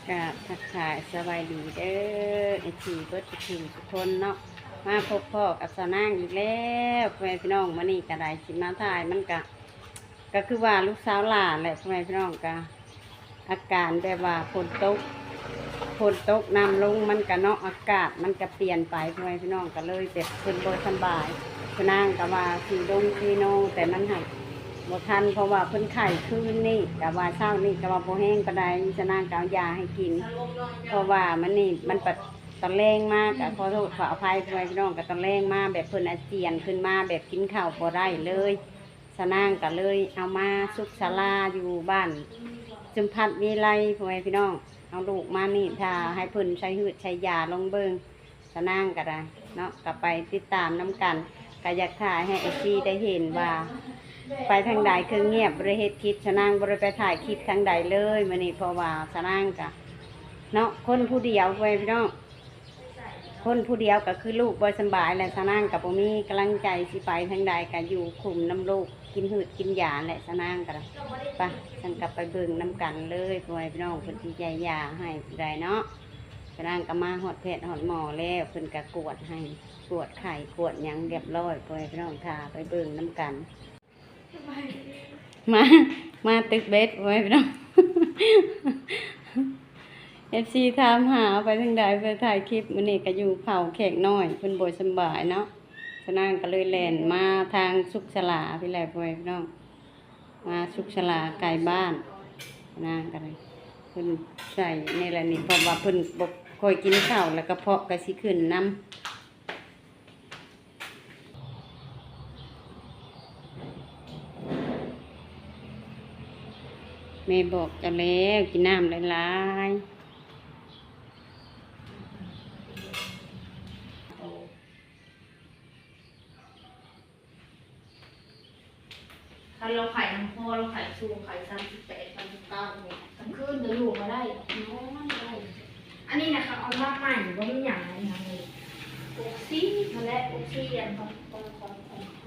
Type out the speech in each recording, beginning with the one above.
กราบทักทายสบายดีเด้อไอทีเบิดทุกคนเนาะมาพบพ่อกับสาวนางอีกแล้วพ่อแม่พี่น้องมานี่กระไดสิมาถ่ายมันก็คือว่าลูกสาวหลานแหละพ่อแม่พี่น้องก็อาการแบบว่าฝนตกน้ำลงมันก็เนาะอากาศมันก็เปลี่ยนไปพ่อแม่พี่น้องก็เลยแบบเพิ่นบ่สบายสาวนางก็ว่าสีดงสีโนแต่มันหักบ่ทันเพราะว่าเพิ่นไข้คืนนี่ก็ว่าเช้านี่ก็ว่าบ่แห้งปานใดสาวนางก็เอายาให้กิน เพราะว่ามันนี่มันปัดตะแรงมากอะขอโทษขออภัยด้วยพี่น้องกับตะแรงมากแบบเพิ่นอาเจียนขึ้นมาแบบกินข้าวพอได้เลยสนางก็เลยเอามาสุกศาลาอยู่บ้านจุมพัดวิไลพ่อแม่พี่น้องเอาลูกมานี่ถ้าให้เพิ่นใช้หืดใช้ยาลงเบิงสนางก็ได้เนาะก็ไปติดตามน้ำกันก็อยากถ่ายให้ไอซีได้เห็นว่าไปทางใดคือเงียบบริเฮ็ดคลิปสนางบริไปถ่ายคลิปทางใดเลยมันนี่เพราะว่าสนางก็ เนาะคนผู้เดียวไปพี่น้องคนผู้เดียวก็คือลูกบ่สบายแหละสนางกับบ่มีกำลังใจสิไปทางใดก็อยู่คุมน้ำลูกกินหืดกินยาแหละสนางกันไปฉันกลับไปเบิ่งน้ำกันเลยพี่น้องเพิ่นสิใจยาให้ได้เนาะสนางก็มาฮอดแพทย์ฮอดหมอแล้วเพิ่นก็กวดให้กวดไข้กวดหยังเรียบร้อยพี่น้องทาไปเบิ่งน้ำกันมามาตึกเบ็ดพี่น้อง FC ถามหาไปทางใดไปถ่ายคลิปมื้อนี้ก็อยู่เผาแขกน้อยเพิ่นบ่สำบายเนาะฉะนั้นก็เลยแล่นมาทางสุขศาลาพี่แหละพี่น้องมาสุขศาลาไกลบ้านนะก็เลยเพิ่นใส่นี่แหละนี่เพราะว่าเพิ่นบ่ค่อยกินข้าวแล้วก็เพาะก็สิขึ้นน้ำแม่บอกจะแล้วกินน้ำหลายๆ ถ้าเราขายน้ำพอเราขายสูงขาย38 39เนี่ยกลางคืนจะอยู่มาได้น้อยไม่ได้อันนี้นะครับเอามากใหม่ก็ไม่อย่างไรนะเลยอกซี่มาแล้วอกซี่อันข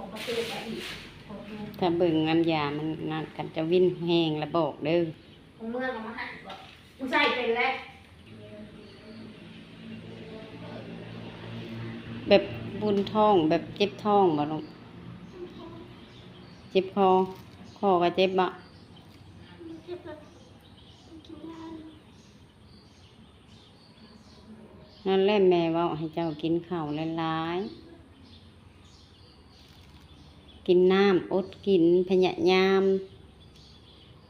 องประเทศไปอีกของดูถ้าเบิ่งอันยามันนัดกันจะวิ่นแห้งแล้วบอกเด้อของเมืองเอามาให้บอกมันใส่เป็นแล้วแบบบุญท้องแบบเจ็บท้องบ่ลงเจ็บคอก็เจ็บบ่นั่นแหละแม่เว่าให้เจ้ากินข้าวหลายๆกินน้ำอดกินพยายาม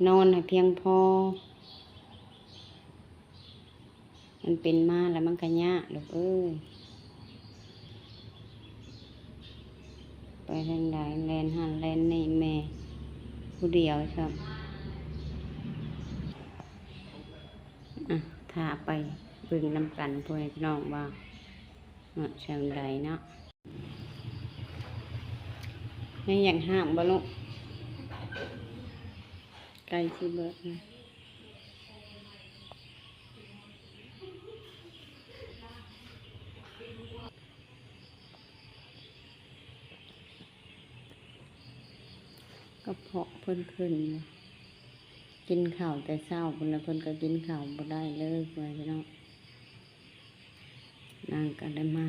นอนให้เพียงพอมันเป็นมาแล้วมันก็ยากลูกเอ้ยไปทางใดแลนหันแลนนี่แม่ผู้เดียวครับอ่ะถ้าไปเบิ่งน้ำกันพ่อพี่น้องว่าเชิงใดเนาะไม่อยากห้ามบ่ลูกไกลสิเบิดนะก็เพาะเพิ่นขึ้นกินข้าวแต่เช้าเพิ่นแล้วเพิ่นก็กินข้าวบ่ได้เลยพ่อพี่น้องนางก็ได้มา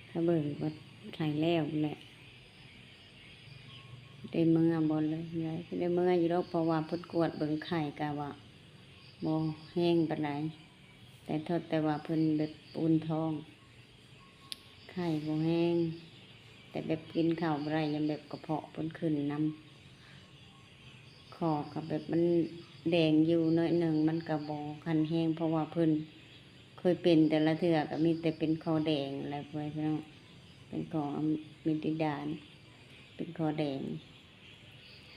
ถ้าเบิ่งว่าใส่แล้วแหละได้เมื่อบนเลยยายได้เมื่ออยู่แล้วเพราะว่าเพิ่นกวดเบิ่งไข่กะว่าบ่แห้งปานใดแต่โทษแต่ว่าเพิ่นแบบปูนท้องไข่บ่แห้งแต่แบบกินข้าวบ่ได้ยังแบบกระเพาะเพิ่นขึ้นน้ำคอกับแบบมันแดงอยู่น้อยหนึ่งมันก็บ่คันแห้งเพราะว่าเพิ่นเคยเป็นแต่ละเทื่อก็มีแต่เป็นคอแดงอะไรพวกนี้เนาะเป็นคอมิติดานเป็นคอแดง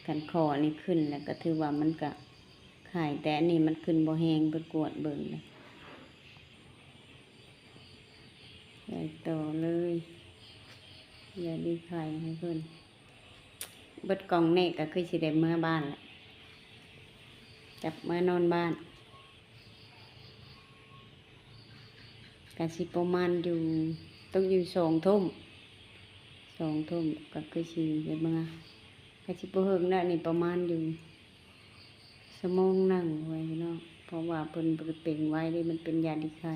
กันคอนี่ขึ้นแล้วก็ถือว่ามันก็ไข่แต่อันนี้มันขึ้นบ่แห้งเพิ่นกวดเบิ่งเลยใส่ต่อเลยอย่าดีไข่ให้เพิ่นเบิดกล่องเน่ก็คือสิได้เมื่อบ้านแหละจับเมื่อนอนบ้านกะสิประมาณอยู่ต้องอยู่2 ทุ่มก็คือสิได้เมื่อกะสิบ่เฮิงได้นี่ประมาณอยู่ชั่วโมงหนึ่งไว้เนาะ เพราะว่าเพิ่นบ่ได้เป็นไว้นี่มันเป็นยาดีไข้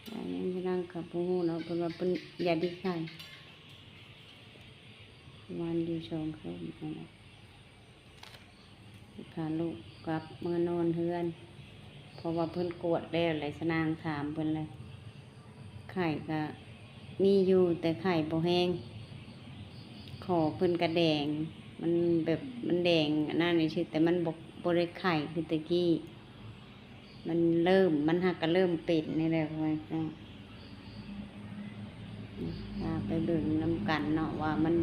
ยายังจะนั่งกับบ่ฮู้เนาะเพิ่นว่าเป็นยาดีไข้วันอยู่2 คืนนั่นแหละพาลูกกลับมานอนเฮือน เพราะว่าเพิ่นกวดแล้วหลายสนางถามเพิ่นเลยไข่ก็มีอยู่แต่ไข่บ่แห้งขอเพิ่นกระแดงมันแบบมันแดงอันนั่นนี่ชื่อแต่มันบ่ได้ไข่คือตะกี้มันหักก็เริ่มเป็นนี่แหละพ่อแม่พี่น้องพาไปเบิ่งนํกันเนาะว่ามัน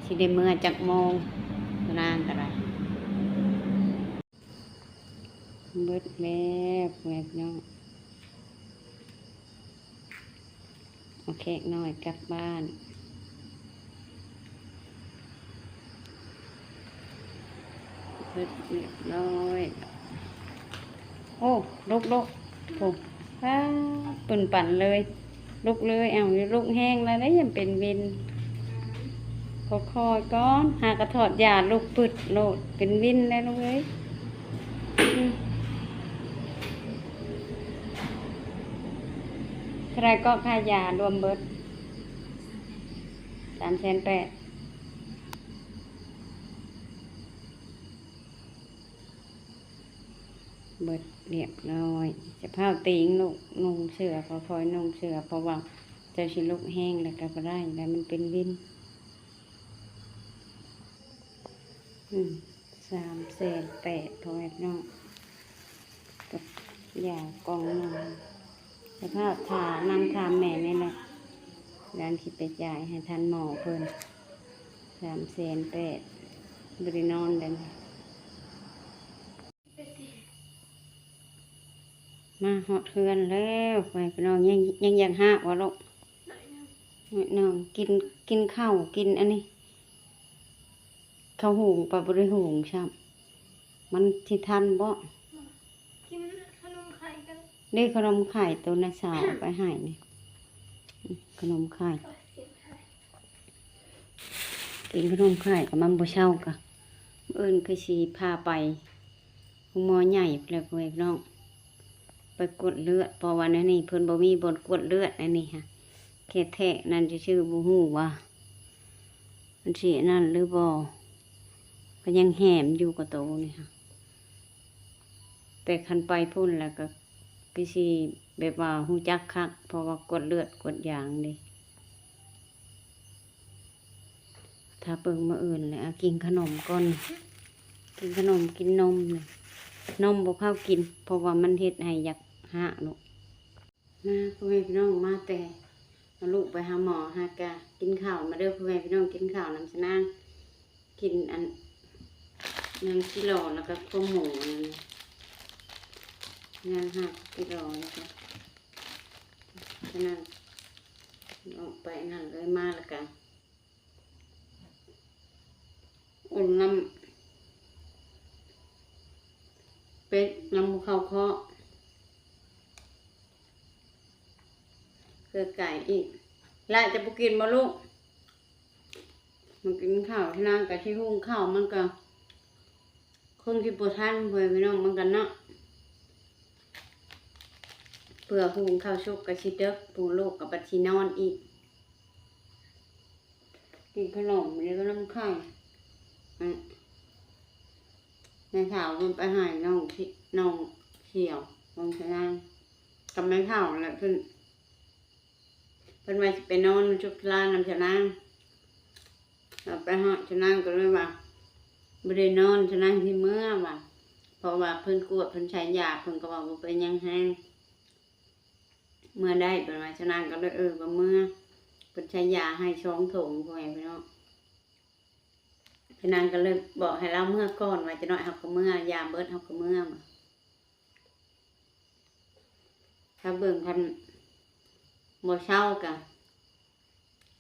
สิได้เมื่อจักโมงนางก็ได้เบิดแล้วพ่อแม่พี่น้องโอเคหน่อยกลับบ้านเรียบร้อยโอ้ลุกโอ้ป้าปุ่นปั่นเลยลุกเลยเอาลุกแห้งแล้วได้ยังเป็นวินคอยก้อนหากระถอดยาลูกปึดโลดเป็นวินแล้วลูกเอ้ยใครก็ค่ายารวมเบิด380,000เบิดเรียบร้อยจะเผาติงลูกนุ่งเสื้อคอยนุ่งเสื้อเพราะว่าเจะชิลุกแห้งแล้วก็บ่ได้แล้วมันเป็นวิน380,000พอแม่น้องกับยากองนอนจะเผาถานำถามแม่นี่แหละร้านคิดไปจ่ายให้ทันหมอเพิ่น380,000บรินอนเลยมาหอดเฮือนแล้วไปพี่น้องยังอยากหาวะลูกน้องกินข้าวกินอันนี้ข้าวหุงปลาบริหุงใช่มันที่ทันบ่ กินขนมไข่กัน นี่ขนมไข่ตัวน่ะสาวไปให้นี่ขนมไข่กินขนมไข่กับมันบ่เช่ากะเอิ้นคือสิพาไปหงหมอใหญ่แล้วพ่อแม่พี่น้องไปกดเลือดเพราะว่าในนี่เพิ่นบ่มีบนกดเลือดอันนี้ค่ะแค่แท้นั่นจะชื่อบ่ฮู้ว่ามันสินั่นหรือบ่ก็ยังแหมอยู่กับโตนี่ค่ะแต่คันไปพุ่นแล้วก็คือสิแบบว่าฮู้จักคักเพราะว่ากดเลือดกดยางนี่ถ้าเบิ่งมาอื่นเลยกินขนมก่อนกินขนมกินนมเลยนมบ่เข้ากินเพราะว่ามันเฮ็ดให้อยากหาลูกมาพ่อแม่พี่น้องมาแต่เอาลูกไปหาหมอหากะกินข้าวมาเด้อพ่อแม่พี่น้องกินข้าวน้ำชะนางกินอันยังกิโลแล้วก็ข้าวหมูยัง5 กิโลแล้วก็ฉะนั้นออกไปนั่นเลยมาแล้วกันอุ่นน้ำเป็ดน้ำข้าวเคาะเกลือไก่อีกแล้วจะบุกินมาลูกมันกินข้าวที่นั่งกับที่หุงข้าวมันก็คงที่ปวดท่านเพื่อนพี่น้องมันกันเนาะเพื่อหุงข้าวชุกกับชิเด็กปูลูกกับปัจจินอนอีกกินขนมแล้วก็น้ำไข่ในข่าวมันไปหายน้องเขียวน้องชนะกับแม่ข่าวแหละเพิ่นมาไปนอนชุกลานน้ำชนะเราไปหาชนะก็เลยว่าไม่ได้นอนชนะที่เมื่อว่ะเพราะว่าเพิ่นกวดเพิ่นใช้ยาเพิ่นก็บอกว่าเป็นยังแห้งเมื่อได้เป็นว่าชนะก็เลยว่าเมื่อเพิ่นใช้ยาให้ช้องถุงพ่อแม่พี่น้องชนะก็เลยบอกให้เราเมื่อก่อนว่าจะน้อยเฮาก็เมื่อยาเบิดเฮาก็เมื่อถ้าเบิ่งคันบ่เช้ากะ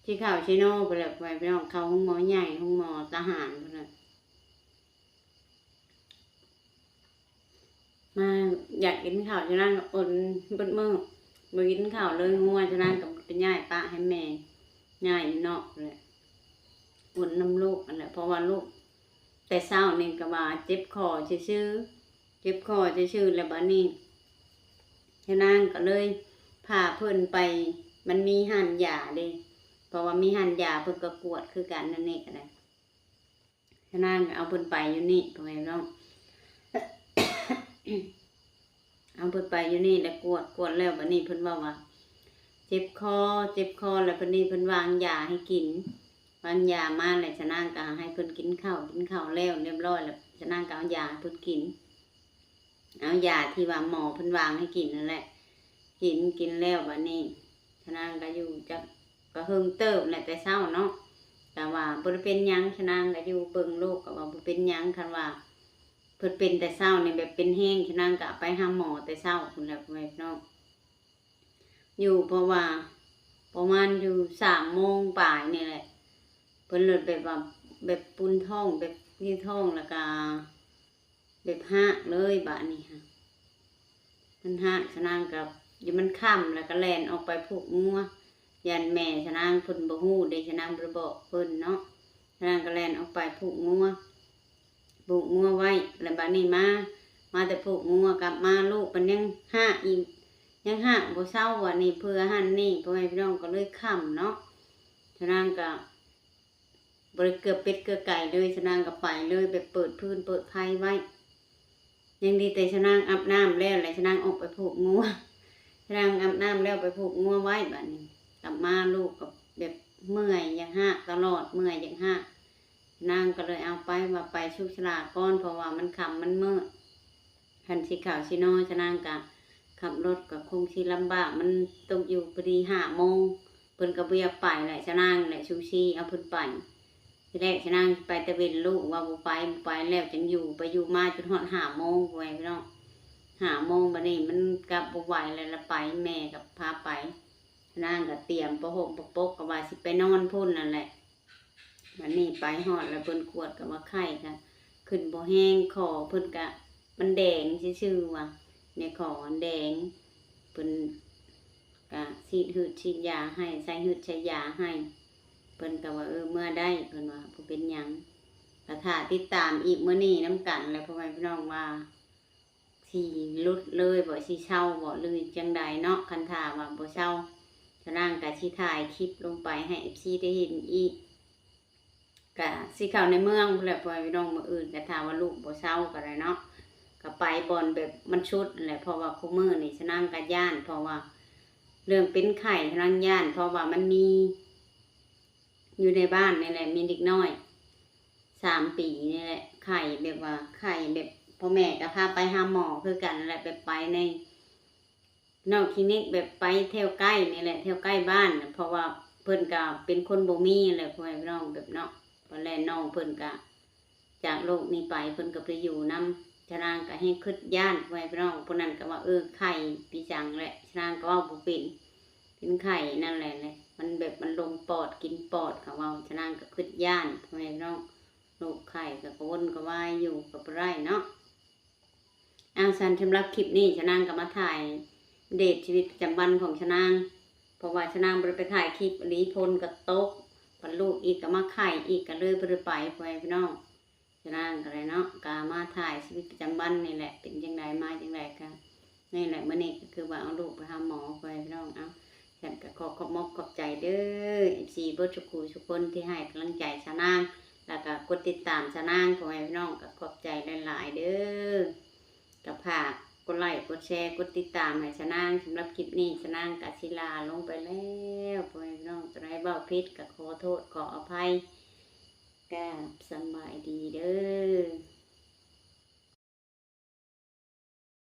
ที่ข่าวชิโน่ไปเลยไปน้องเขาห้องหมอใหญ่ห้องหมอทหารไปเลยมาอยากกินข้าวฉะนั้นอดเบิดมื้อบ่กินข้าวเลยงัวฉะนั้นกับเป็นย่ายปะให้แม่ย่ายนอกเลยอุ่นน้ำลูกอันแหละเพราะว่าลูกแต่เช้านี่ก็ว่าเจ็บคอซื่อ เจ็บคอชื่อๆแล้วบัดนี้ชะนางก็เลยพาเพิ่นไปมันมีห้านยาเด้เพราะว่ามีห้านยาเพิ่นก็กวดคือกันนั่นนี่ก็ได้ชะนางก็เอาเพิ่นไปอยู่นี่พ่อแม่พี่น้อง เอาเพิ่นไปอยู่นี่แล้วกวดแล้วบัดนี้เพิ่นว่าเจ็บคอแล้วเพิ่นนี่เพิ่นวางยาให้กินวางยามาแล้วชะนางก็ให้เพิ่นกินข้าวแล้วเรียบร้อยแล้วชะนางก็เอายาให้เพิ่นกินเอายาที่ว่าหมอเพิ่นวางให้กินนั่นแหละกินแล้วบัดนี้ชะนางก็อยู่จักก็เฮิงเติบแหละแต่เช้าเนาะแต่ว่าบ่ได้เป็นหยังชะนางก็อยู่เบิ่งโรคก็ว่าบ่เป็นหยังคันว่าเพิ่นเป็นแต่เช้านี่แบบเป็นแห้งชะนางก็ไปหาหมอแต่เช้าพุ่นแหละพ่อแม่พี่น้องอยู่เพราะว่าประมาณอยู่3 โมงปลายนี่แหละเพิ่นเลยแบบว่าแบบปุนท้องแบบนี่ท้องแล้วก็แบบหักเลยบัดนี้ค่ะมันหักชะนางกับอยู่มันค่ำแล้วก็แล่นออกไปผูกงัวยันแม่ชะนางเพิ่นบ่ฮู้ได้ชะนางบ่บอกเพิ่นเนาะชะนางก็แล่นออกไปผูกงัวไว้แล้วบัดนี้มาแต่ผูกงัวกลับมาลูกมันยังหักอีกยังหักบ่เศร้าว่านี่เพื่อหั่นนี่พ่อแม่พี่น้องก็เลยค่ำเนาะชะนางก็บ่ได้เกือบเป็ดเกือบไก่เลยชะนางก็ไปเลยแบบเปิดพื้นเปิดไผไว้ยังดีแต่ชะนางอาบน้ำแล้วแล้วชะนางออกไปผูกงัวชะนางอาบน้ำแล้วไปผูกงัวไว้บัดนี้กลับมาลูกก็แบบเมื่อยยังหักตลอดเมื่อยยังหักนางก็เลยเอาไปว่าไปชุกฉลากก่อนเพราะว่ามันค่ำมันมืดคันสิขาวสิน้อยชะนางก็ขับรถก็คงสิลำบากมันตกอยู่พอดี5 โมงเพิ่นก็บ่อยากไปแหละชะนางแหละชูชีเอาเพิ่นไปทีแรกชะนางไปตะเวนลูกว่าบ่ไปแล้วจังอยู่ไปอยู่มาจนฮอด5 โมงพ่อแม่พี่น้อง5 โมงบัดนี้มันกลับบ่ไหวแล้วละไปแม่ก็พาไปชะนางก็เตรียมประหงประปกก็ว่าสิไปนอนพุ่นนั่นแหละบัดนี้ไปฮอดแล้วเพิ่นกวดก็ว่าไข้ค่ะขึ้นบ่แห้งคอเพิ่นก็มันแดงซื่อๆว่าแม่ขอแดงเพิ่นก็ฉีดยาให้ใส่หืดใช้ยาให้เพิ่นก็ว่าเมื่อได้เพิ่นว่าบ่เป็นหยังก็ถ้าติดตามอีกมื้อนี้นำกันแล้วพ่อแม่พี่น้องว่าสิหลุดเลยบ่สิเศร้าบ่หรือจังใดเนาะคันถ้าว่าบ่เศร้าชะนางก็สิถ่ายคลิปลงไปให้ FC ได้เห็นอีกก็สิเข้าในเมืองพุ่นแหละพ่อแม่พี่น้องมื้ออื่นก็ถ้าว่าลูกบ่เศร้าก็ได้เนาะก็ไปบ่อนแบบมันชุดนั่นแหละเพราะว่าคุมื้อนี่ชะนางก็ย้านเพราะว่าเรื่องเป็นไข้ชะนางย้านเพราะว่ามันมีอยู่ในบ้านนี่แหละมีเด็กน้อย3 ปีนี่แหละไข้แบบว่าไข้แบบพ่อแม่ก็พาไปหาหมอคือกันแหละแบบไปในนอกคลินิกแบบไปแถวใกล้นี่แหละแถวใกล้บ้านเพราะว่าเพิ่นก็เป็นคนบ่มีแหละพ่อแม่พี่น้องแบบเนาะพอแลน้องเพิ่นก็จากโลกนี้ไปเพิ่นก็ไปอยู่นำชะนางก็ให้คิดย้านพ่อแม่พี่น้องผู้นั้นก็ว่าไข้พี่จังแหละชะนางก็เว้าบ่เป็นไข้นั่นแหละมันแบบมันลงปอดกินปอดเขาว่าชะนางก็คิดย้านพ่อแม่พี่น้องโรคไข้ก็กระวนกระวายอยู่กับไรเนาะสันสำหรับคลิปนี้ชะนางก็มาถ่ายเดทชีวิตประจำวันของชะนางเพราะว่าชะนางบ่ได้ไปถ่ายคลิปลีพลกับตกพันลูกอีกก็มาไข่อีกก็เลยบ่ได้ไปพ่อแม่พี่น้องชะนางก็เลยเนาะก็มาถ่ายชีวิตประจำวันนี่แหละเป็นจังไดมาจังไดก็นี่แหละมื้อนี้ก็คือว่าเอาลูกไปหาหมอพ่อแม่พี่น้องฉันก็ขอบใจเด้อ FC เบิดทุกคนที่ให้กำลังใจชะนางแล้วก็กดติดตามชะนางพ่อแม่พี่น้องก็ขอบใจหลายๆเด้อกับฝากกดไลค์กดแชร์กดติดตามให้ชะนางสำหรับคลิปนี้ชะนางกศิลาลงไปแล้วพ่อแม่พี่น้องจะได้เบ้าผิดก็ขอโทษขออภัยกราบสำบายดีเด้อ